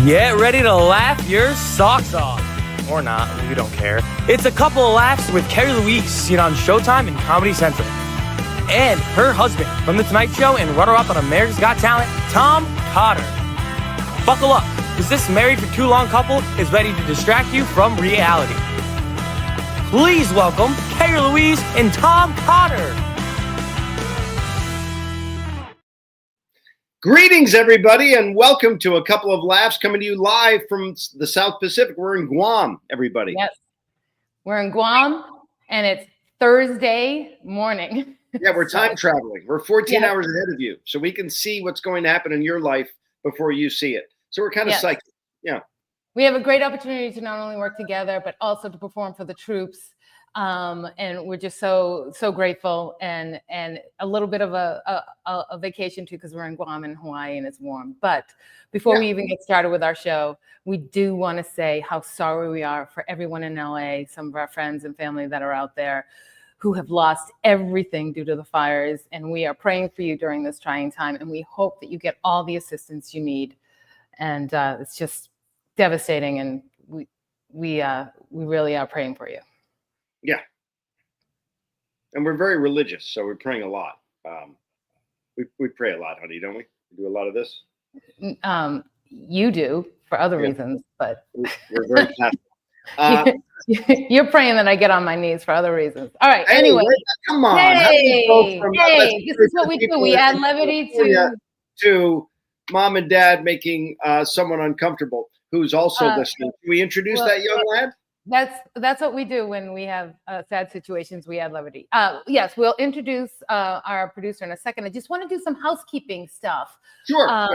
Get ready to laugh your socks off. Or not, we don't care. It's a couple of laughs with Carrie Louise, seen on Showtime and Comedy Central. And her husband from The Tonight Show and runner-up on America's Got Talent, Tom Cotter. Buckle up, because this married for too long couple is ready to distract you from reality. Please welcome Carrie Louise and Tom Cotter. Greetings, everybody, and welcome to a couple of laughs coming to you live from the South Pacific. We're in Guam, everybody. Yes, we're in Guam, and it's Thursday morning. Yeah, we're time traveling. We're 14 hours ahead of you, so we can see what's going to happen in your life before you see it. So we're kind of psyched. Yeah. We have a great opportunity to not only work together, but also to perform for the troops. And we're just so grateful, and a little bit of a vacation too, because we're in Guam and Hawaii and it's warm. But before we even get started with our show, we do want to say how sorry we are for everyone in LA, some of our friends and family that are out there who have lost everything due to the fires. And we are praying for you during this trying time, and we hope that you get all the assistance you need. And it's just devastating, and we really are praying for you. Yeah. And we're very religious, so we're praying a lot. We pray a lot, honey, don't we? We do a lot of this. You do for other reasons, but we're very Catholic. You're praying that I get on my knees for other reasons. All right. Hey, anyway, come on. Hey, this is what we do. We add levity to mom and dad making someone uncomfortable who's also listening. Can we introduce that young lad? That's what we do when we have sad situations. We add levity. Yes, we'll introduce our producer in a second. I just want to do some housekeeping stuff. Sure.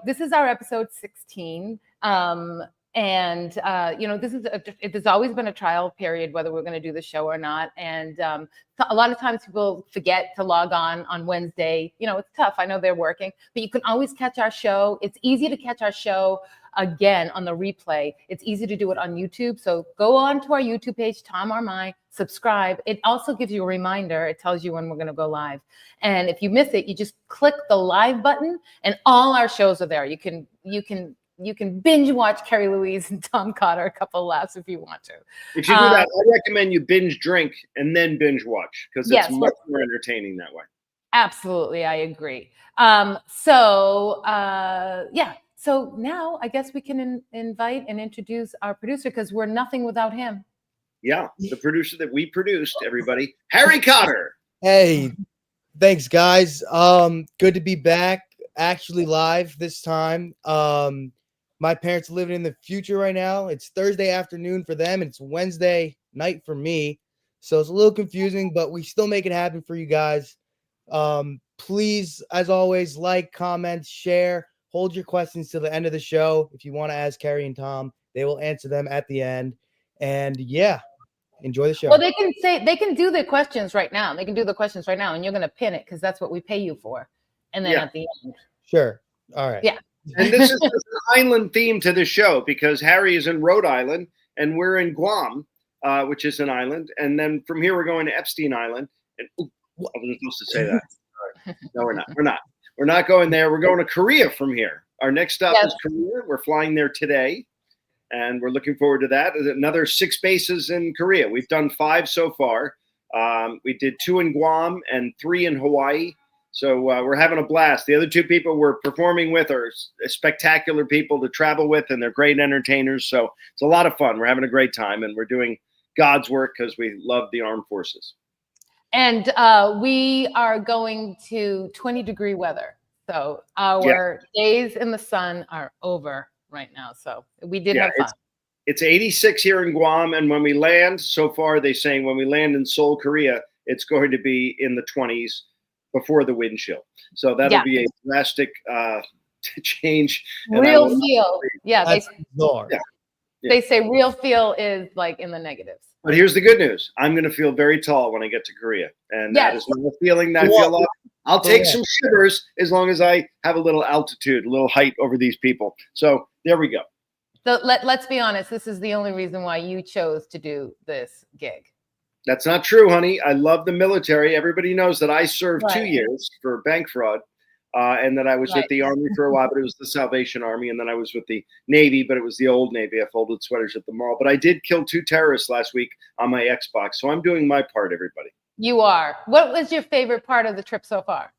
This is our episode 16. And there's always been a trial period, whether we're going to do the show or not. And a lot of times people forget to log on Wednesday. It's tough. I know they're working, but you can always catch our show. It's easy to catch our show again on the replay. It's easy to do it on YouTube. So go on to our YouTube page, Tom or My, subscribe. It also gives you a reminder. It tells you when we're going to go live. And if you miss it, you just click the live button and all our shows are there. You can binge watch Carrie Louise and Tom Cotter a couple of laughs if you want to. If you do that, I recommend you binge drink and then binge watch, because it's much more entertaining that way. Absolutely, I agree. So now I guess we can invite and introduce our producer, because we're nothing without him. Yeah, the producer that we produced, everybody, Harry Cotter. Hey, thanks, guys. Good to be back, actually live this time. My parents are living in the future right now. It's Thursday afternoon for them, and it's Wednesday night for me. So it's a little confusing, but we still make it happen for you guys. Please, as always, like, comment, share. Hold your questions to the end of the show. If you want to ask Carrie and Tom, they will answer them at the end. And enjoy the show. Well, they can do the questions right now. They can do the questions right now, and you're going to pin it because that's what we pay you for. And then at the end. Sure. All right. Yeah. And this is an island theme to the show, because Harry is in Rhode Island and we're in Guam, which is an island. And then from here, we're going to Epstein Island. And I wasn't supposed to say that. Right. No, we're not. We're not going there. We're going to Korea from here. Our next stop is Korea. We're flying there today, and we're looking forward to that. There's another 6 bases in Korea. We've done 5 so far. We did 2 in Guam and 3 in Hawaii. So we're having a blast. The other 2 people we're performing with are spectacular people to travel with, and they're great entertainers. So it's a lot of fun. We're having a great time, and we're doing God's work because we love the armed forces. And we are going to 20-degree weather. So our days in the sun are over right now. So we did have fun. It's 86 here in Guam. And when we land, so far they're saying when we land in Seoul, Korea, it's going to be in the 20s before the wind chill. So that'll be a drastic change. Real feel. They say real feel is like in the negatives. But here's the good news. I'm going to feel very tall when I get to Korea. And that is not a feeling that I feel. I'll take some shivers as long as I have a little altitude, a little height over these people. So there we go. So let's be honest. This is the only reason why you chose to do this gig. That's not true, honey. I love the military. Everybody knows that I served 2 years for bank fraud. and then I was with the Army for a while, but it was the Salvation Army, and then I was with the Navy, but it was the old Navy. I folded sweaters at the mall, but I did kill 2 terrorists last week on my Xbox, so I'm doing my part, everybody. You are. What was your favorite part of the trip so far?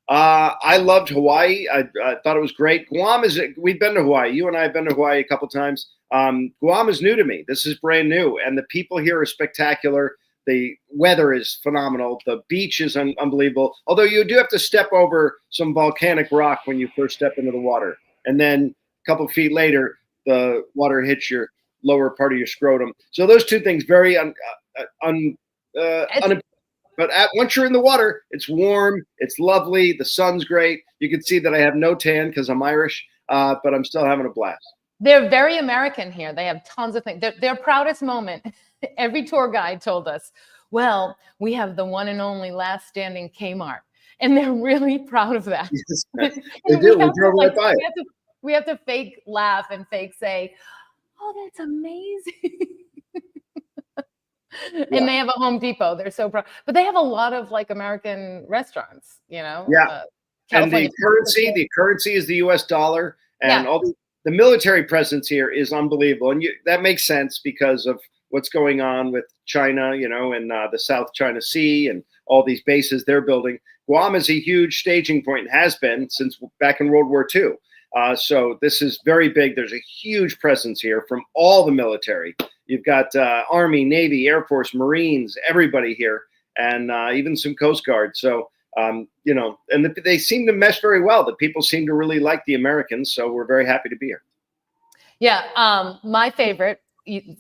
I loved Hawaii. I thought it was great. Guam we've been to Hawaii. You and I have been to Hawaii a couple times. Guam is new to me. This is brand new. And the people here are spectacular. The weather is phenomenal. The beach is unbelievable. Although you do have to step over some volcanic rock when you first step into the water. And then a couple feet later, the water hits your lower part of your scrotum. So those two things, very but once you're in the water, it's warm, it's lovely, the sun's great. You can see that I have no tan because I'm Irish, but I'm still having a blast. They're very American here. They have tons of things. Their proudest moment, every tour guide told us, well, we have the one and only last standing Kmart. And they're really proud of that. Yes, they do. We drove right by it. We have to fake laugh and fake say, oh, that's amazing. And they have a Home Depot. They're so proud. But they have a lot of like American restaurants, you know? Yeah. And the currency is the US dollar. And all the military presence here is unbelievable. And that makes sense because of what's going on with China, you know, and the South China Sea and all these bases they're building. Guam is a huge staging point and has been since back in World War II. So this is very big. There's a huge presence here from all the military. You've got Army, Navy, Air Force, Marines, everybody here, and even some Coast Guard. So, you know, and they seem to mesh very well. The people seem to really like the Americans. So we're very happy to be here. Yeah. My favorite,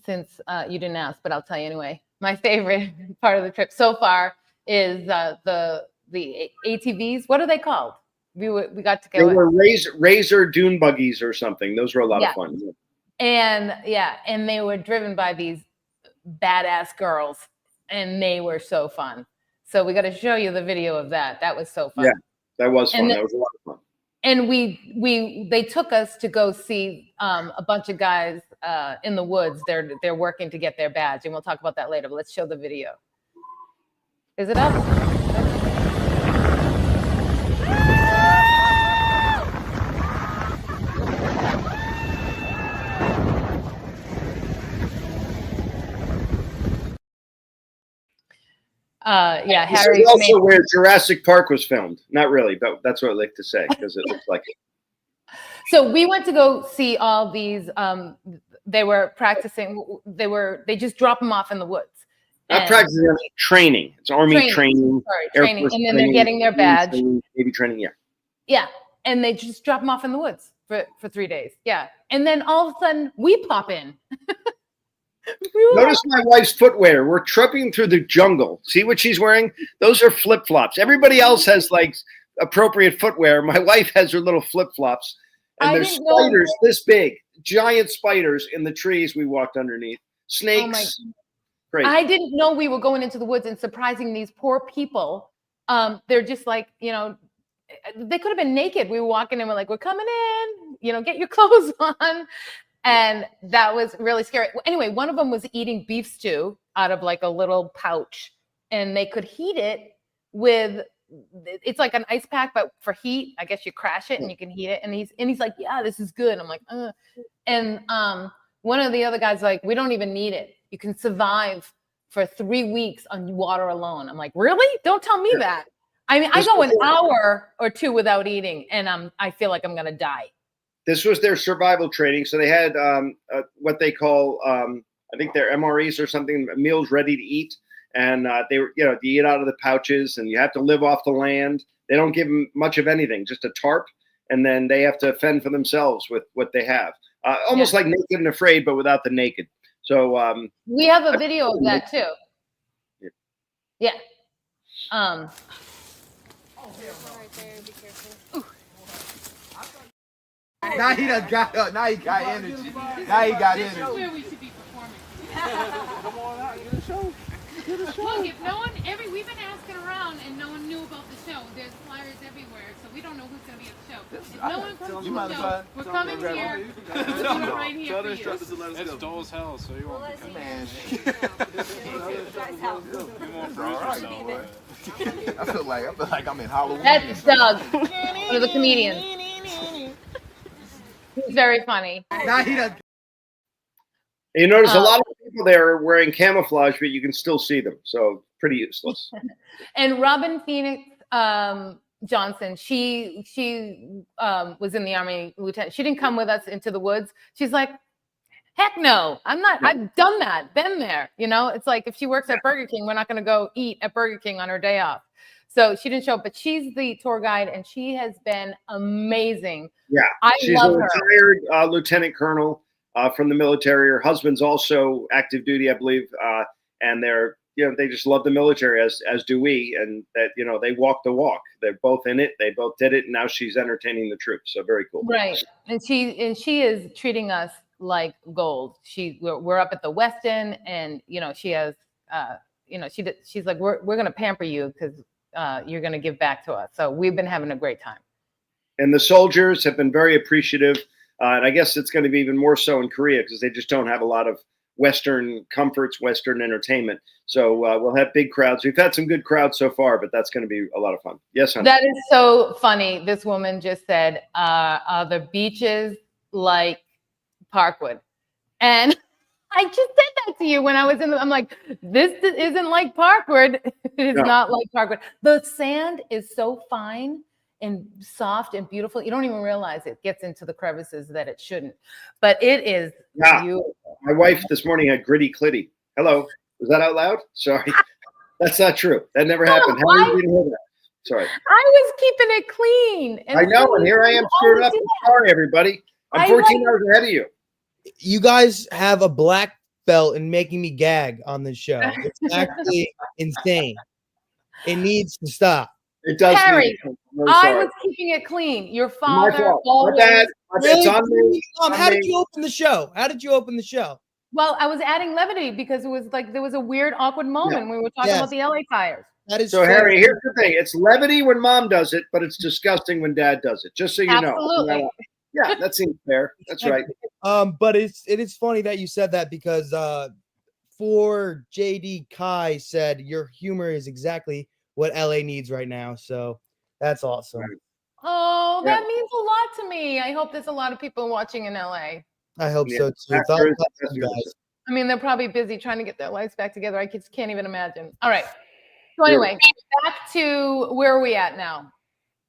since you didn't ask, but I'll tell you anyway, my favorite part of the trip so far is the ATVs. What are they called? We got to go. They were razor dune buggies or something. Those were a lot of fun. And they were driven by these badass girls, and they were so fun. So we got to show you the video of that. That was so fun. Yeah, that was fun. That was a lot of fun. And they took us to go see a bunch of guys in the woods. They're working to get their badge, and we'll talk about that later. But let's show the video. Is it up? Harry. This is also where Jurassic Park was filmed. Not really, but that's what I like to say because it looks like it. So we went to go see all these. They were practicing. They just drop them off in the woods. Not practicing, training. It's Army training. Sorry, training, and then they're getting their badge. Navy training, Yeah, and they just drop them off in the woods for 3 days. Yeah, and then all of a sudden we pop in. Notice my wife's footwear. We're tripping through the jungle. See what she's wearing? Those are flip-flops. Everybody else has like appropriate footwear. My wife has her little flip-flops. And there's spiders this big, giant spiders in the trees we walked underneath. Snakes. Crazy. I didn't know we were going into the woods and surprising these poor people. They're just like, you know, they could have been naked. We were walking and we're like, we're coming in, you know, get your clothes on. And that was really scary. Anyway, one of them was eating beef stew out of like a little pouch, and they could heat it with, it's like an ice pack, but for heat, I guess you crash it and you can heat it. And he's like, yeah, this is good. I'm like, And one of the other guys like, we don't even need it. You can survive for 3 weeks on water alone. I'm like, really? Don't tell me that. I mean, I go an hour or two without eating, and I feel like I'm gonna die. This was their survival training. So they had what they call, I think they're MREs or something, meals ready to eat. And they were, you know, you eat out of the pouches and you have to live off the land. They don't give them much of anything, just a tarp. And then they have to fend for themselves with what they have. Almost like Naked and Afraid, but without the naked. So we have a video of that too. Yeah. Right there, be careful. Now he done got now he got energy. Now he got energy. This is where we should be performing. Come on out, get a show. Look, if no one every week we've been asking around and no one knew about the show. There's flyers everywhere, so we don't know who's going to be at the show. If no one comes to the show, we're coming here. We're doing it right here for you. It's dull as hell, so you won't be coming. You won't bruise yourself. I feel like I'm in Halloween. That's Doug, one of the comedians. He's very funny. Nah, he doesn't. You notice a lot of people there are wearing camouflage, but you can still see them. So pretty useless. And Robin Phoenix Johnson, she was in the Army lieutenant. She didn't come with us into the woods. She's like, heck no, I'm not. I've done that, been there. You know, it's like if she works at Burger King, we're not going to go eat at Burger King on her day off. So she didn't show up, but she's the tour guide, and she has been amazing. Yeah, she's love a her. retired lieutenant colonel from the military. Her husband's also active duty, I believe, and they're they just love the military as do we, and that they walk the walk. They're both in it. They both did it, and now she's entertaining the troops. So very cool. Right, and she is treating us like gold. We're up at the Westin, and she has she's like we're gonna pamper you because you're gonna give back to us. So we've been having a great time. And the soldiers have been very appreciative. And I guess it's going to be even more so in Korea because they just don't have a lot of Western comforts, Western entertainment. So we'll have big crowds. We've had some good crowds so far, but that's going to be a lot of fun. Yes, honey. That is so funny. This woman just said, are the beaches like Parkwood? And I just said that to you when I was I'm like, this isn't like Parkwood. It is not like Parkwood. The sand is so fine and soft and beautiful. You don't even realize it gets into the crevices that it shouldn't. But it is beautiful. My wife this morning had gritty clitty. Hello. Was that out loud? Sorry. That's not true. That never happened. How did you hear that? Sorry. I was keeping it clean. And I know, and here I am screwed up. Sorry, everybody. I'm 14 hours ahead of you. You guys have a black belt in making me gag on this show. It's actually insane. It needs to stop. It does. Harry, I was keeping it clean. Your father always. My bad. It's on me. Mom, how did you open the show? Well, I was adding levity because it was like there was a weird, awkward moment when we were talking about the LA fires. That is so, Harry, here's the thing. It's levity when mom does it, but it's disgusting when dad does it. Just so you know. Absolutely. Yeah, that seems fair. That's right. But it is funny that you said that because for JD Kai said your humor is exactly what LA needs right now. So that's awesome. Oh, that means a lot to me. I hope there's a lot of people watching in LA. I hope so too. I mean, they're probably busy trying to get their lives back together. I just can't even imagine. All right. So anyway, back to where are we at now?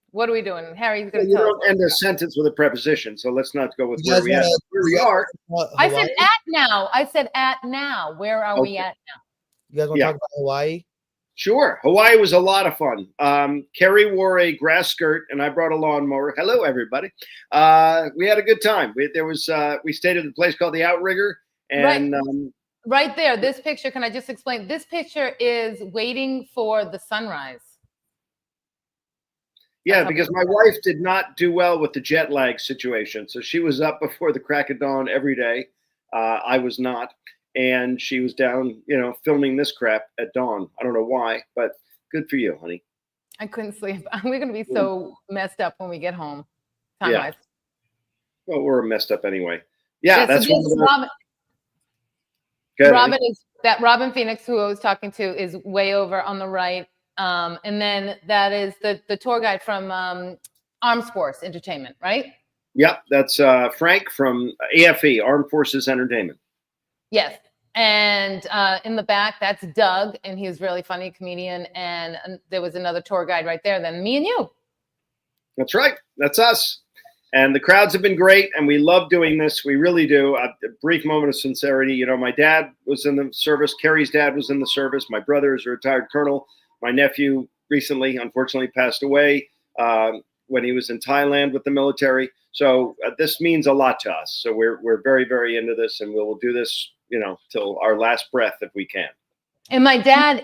What are we doing? Harry's going to tell us. You don't end a sentence with a preposition, so let's not go with where we at. Where we are. I said at now. Where are we at now? You guys want to talk about Hawaii? Sure. Hawaii was a lot of fun. Kerry wore a grass skirt, and I brought a lawnmower. Hello, everybody. We had a good time. We stayed at a place called the Outrigger. And right there, this picture, can I just explain? This picture is waiting for the sunrise. Yeah, because my wife did not do well with the jet lag situation. So she was up before the crack of dawn every day. I was not. And she was down, filming this crap at dawn. I don't know why, but good for you, honey. I couldn't sleep. We're going to be so messed up when we get home. Yeah. Well, we're messed up anyway. Yeah, that's Robin Phoenix, who I was talking to, is way over on the right. And then that is the tour guide from Armed Force Entertainment, right? Yep, that's Frank from AFE, Armed Forces Entertainment. Yes. And in the back, that's Doug, and he was really funny comedian. And there was another tour guide right there, then me and you. That's right. That's us. And the crowds have been great, and we love doing this. We really do. A brief moment of sincerity. My dad was in the service. Kerry's dad was in the service. My brother is a retired colonel. My nephew recently, unfortunately, passed away when he was in Thailand with the military. So this means a lot to us. So we're very, very into this, and we'll do this, till our last breath if we can. And my dad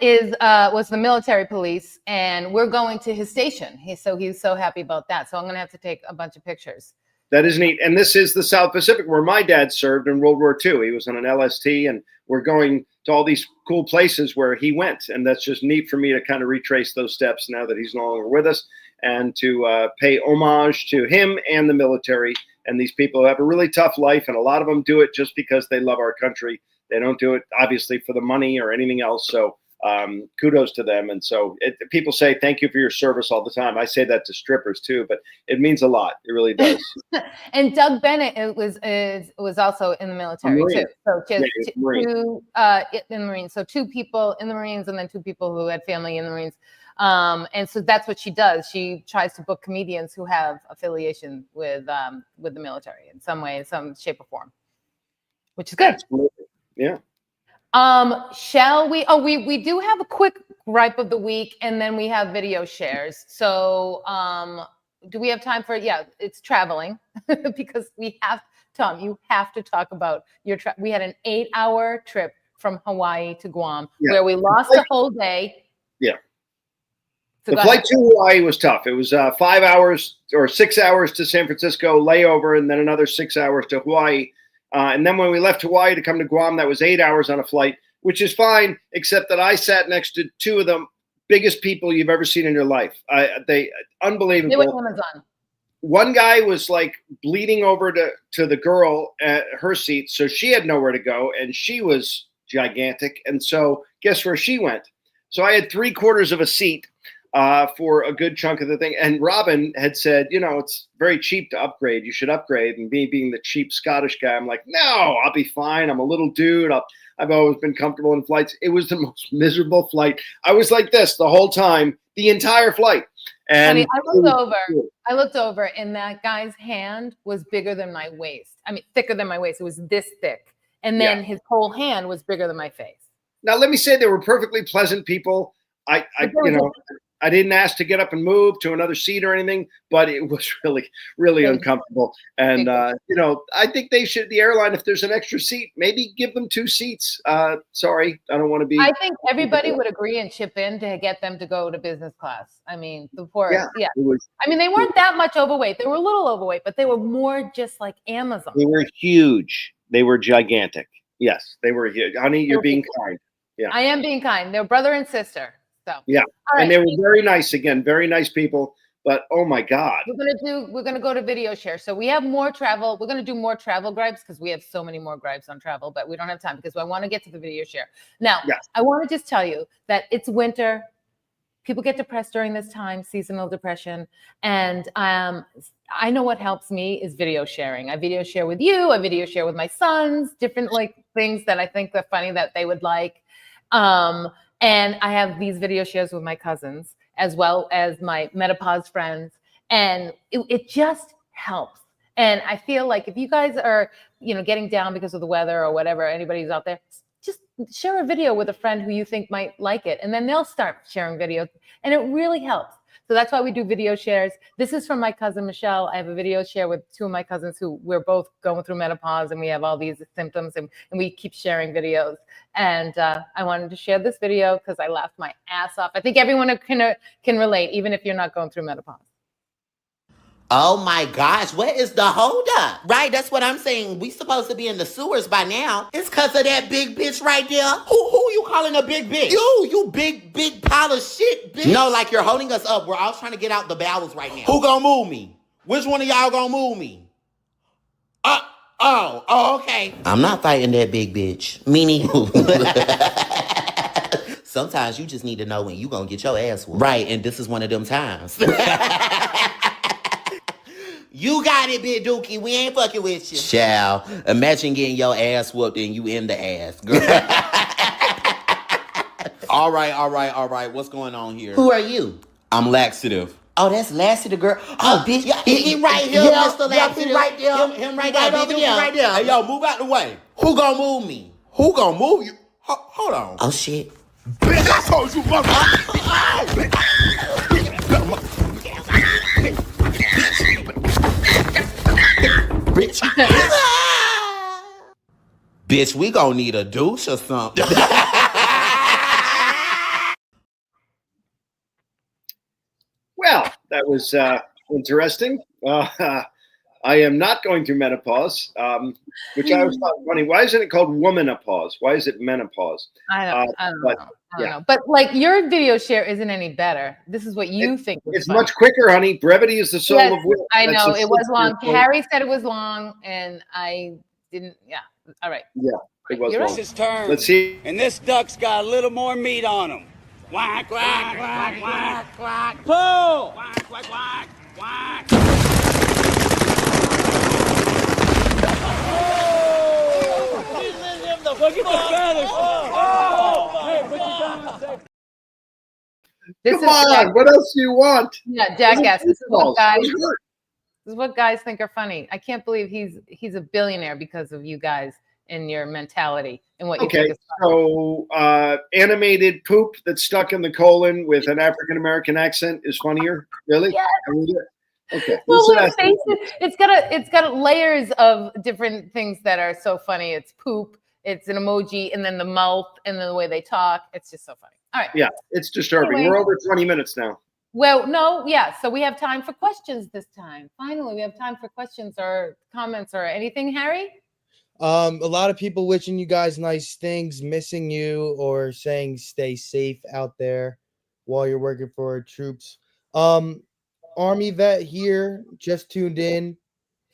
was the military police, and we're going to his station. He's so happy about that. So I'm going to have to take a bunch of pictures. That is neat. And this is the South Pacific where my dad served in World War II. He was on an LST, and we're going to all these cool places where he went. And that's just neat for me to kind of retrace those steps now that he's no longer with us, and to pay homage to him and the military and these people who have a really tough life. And a lot of them do it just because they love our country. They don't do it, obviously, for the money or anything else. So kudos to them. And so people say thank you for your service all the time. I say that to strippers too, but it means a lot. It really does. And Doug Bennett was also in the military too. So just two in the Marines. So 2 people in the Marines, and then 2 people who had family in the Marines. And so that's what she does. She tries to book comedians who have affiliation with the military in some way, in some shape or form, which is good. Absolutely. Yeah. Shall we? Oh, we do have a quick gripe of the week, and then we have video shares. So, do we have time for? Yeah, it's traveling because we have. Tom, you have to talk about your trip. We had an 8-hour trip from Hawaii to Guam, where we lost a whole day. Yeah. So the flight to Hawaii was tough. It was 5 hours or 6 hours to San Francisco layover, and then another 6 hours to Hawaii. And then when we left Hawaii to come to Guam, that was 8 hours on a flight, which is fine, except that I sat next to 2 of the biggest people you've ever seen in your life. They unbelievable. They were Amazon. One guy was like bleeding over to the girl at her seat, so she had nowhere to go, and she was gigantic. And so guess where she went? So I had 3/4 of a seat for a good chunk of the thing. And Robin had said, it's very cheap to upgrade. You should upgrade. And me being the cheap Scottish guy, I'm like, no, I'll be fine. I'm a little dude. I've always been comfortable in flights. It was the most miserable flight. I was like this the whole time, the entire flight. And I looked over, and that guy's hand was bigger than my waist. I mean, thicker than my waist. It was this thick. And then his whole hand was bigger than my face. Now, let me say they were perfectly pleasant people. I didn't ask to get up and move to another seat or anything, but it was really, really uncomfortable. And, I think the airline, if there's an extra seat, maybe give them 2 seats. Sorry, I don't want to be. I think everybody would agree and chip in to get them to go to business class. I mean, they weren't that much overweight. They were a little overweight, but they were more just like Amazon. They were huge. They were gigantic. Yes, they were huge. Honey, you're being kind. Yeah, I am being kind. They're brother and sister. So yeah, right. And they were very nice. Again, very nice people. But oh my God, we're gonna go to video share. So we have more travel. We're gonna do more travel gripes because we have so many more gripes on travel, but we don't have time because I want to get to the video share. Now, I want to just tell you that it's winter. People get depressed during this time, seasonal depression, and I know what helps me is video sharing. I video share with you. I video share with my sons. Different things that I think are funny that they would like. And I have these video shares with my cousins as well as my menopause friends. And it just helps. And I feel like if you guys are, getting down because of the weather or whatever, anybody's out there, just share a video with a friend who you think might like it. And then they'll start sharing videos. And it really helps. So that's why we do video shares. This is from my cousin, Michelle. I have a video share with 2 of my cousins who we're both going through menopause and we have all these symptoms and we keep sharing videos. And I wanted to share this video because I laughed my ass off. I think everyone can relate, even if you're not going through menopause. Oh my gosh, what is the holdup? Right, that's what I'm saying. We supposed to be in the sewers by now. It's because of that big bitch right there. Who you calling a big bitch? You big pile of shit, bitch. No, like you're holding us up. We're all trying to get out the bowels right now. Who gonna move me? Which one of y'all gonna move me? Okay. I'm not fighting that big bitch. Meaning who? Sometimes you just need to know when you gonna get your ass whooped. Right, and this is one of them times. You got it, big dookie. We ain't fucking with you. Child, imagine getting your ass whooped and you in the ass, girl. All right. What's going on here? Who are you? I'm Laxative. Oh, that's Laxative, girl. Oh, bitch. He right here, Mr. Laxative. Right there. Him right there, over there. Right there. Hey, yo, move out the way. Who gonna move me? Who gonna move you? Hold on. Oh, shit. Bitch, I told you, mother. Bitch. Bitch, we gonna need a douche or something. Well, that was interesting. I am not going through menopause, which I always thought funny. Why isn't it called womanopause? Why is it menopause? I don't but, know. I don't know. But like your video share isn't any better. This is what you think is It's funny. much quicker, honey. Brevity is the soul Yes, of wit. I That's know a it was long. Shakespeare quote. Harry said it was long, and I didn't. Yeah. All right. Yeah, it was You're long. right. His turn. Let's see. And this duck's got a little more meat on him. Quack, quack, quack, quack, quack. Pull! Quack, quack, quack, quack. This Come on, what else do you want? Yeah, jackass. This is what guys. It was This is what guys think are funny. I can't believe he's a billionaire because of you guys and your mentality and what you Okay, think is funny. so animated poop that's stuck in the colon with an African American accent is funnier. Really? Yes. Okay. Well, Listen, let's face it, it's got layers of different things that are so funny. It's poop, it's an emoji, and then the mouth, and then the way they talk. It's just so funny. All right. yeah, it's disturbing. Anyway. We're over 20 minutes now. Well, no, yeah. So we have time for questions this time. Finally, we have time for questions or comments or anything, Harry. A lot of people wishing you guys nice things, missing you, or saying stay safe out there while you're working for our troops. Army vet here, just tuned in.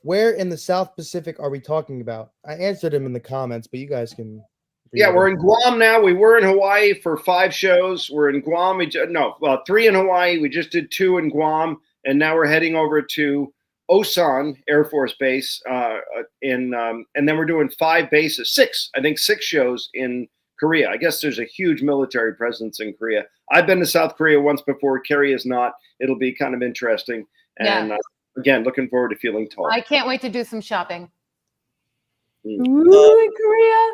Where in the South Pacific are we talking about? I answered him in the comments, but you guys can. Yeah, we're in Guam now. We were in Hawaii for 5 shows. We're in Guam. 3 in Hawaii. We just did 2 in Guam, and now we're heading over to Osan Air Force Base, and then we're doing 5 bases, 6 shows in Korea. I guess there's a huge military presence in Korea. I've been to South Korea once before. Carrie has not. It'll be kind of interesting, and again, looking forward to feeling tall. I can't wait to do some shopping. Mm. Ooh, in Korea.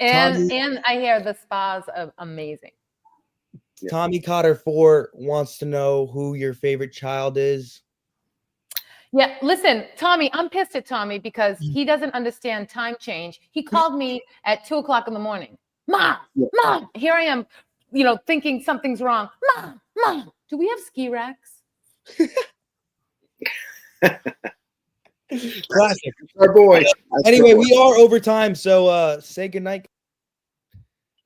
Tommy- And I hear the spas are amazing. Yeah. Tommy Cotter 4 wants to know who your favorite child is. Yeah, listen, Tommy, I'm pissed at Tommy because he doesn't understand time change. He called me at 2:00 in the morning. Mom, here I am, thinking something's wrong. Mom, do we have ski racks? Classic. Our boy. Anyway, we are over time, so say goodnight.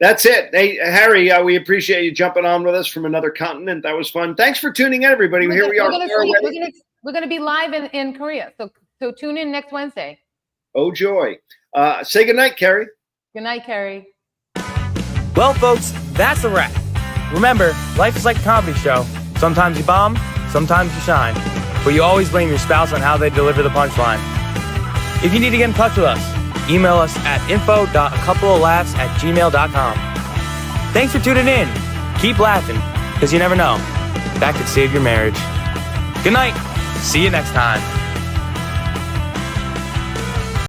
That's it. Hey, Harry, we appreciate you jumping on with us from another continent. That was fun. Thanks for tuning in, everybody. Here we are. We're gonna be live in Korea. So tune in next Wednesday. Oh, joy. Say goodnight, Carrie. Good night, Carrie. Well, folks, that's a wrap. Remember, life is like a comedy show. Sometimes you bomb, sometimes you shine. But you always blame your spouse on how they deliver the punchline. If you need to get in touch with us, email us at info.coupleoflaughs@gmail.com. Thanks for tuning in. Keep laughing, because you never know. That could save your marriage. Good night. See you next time.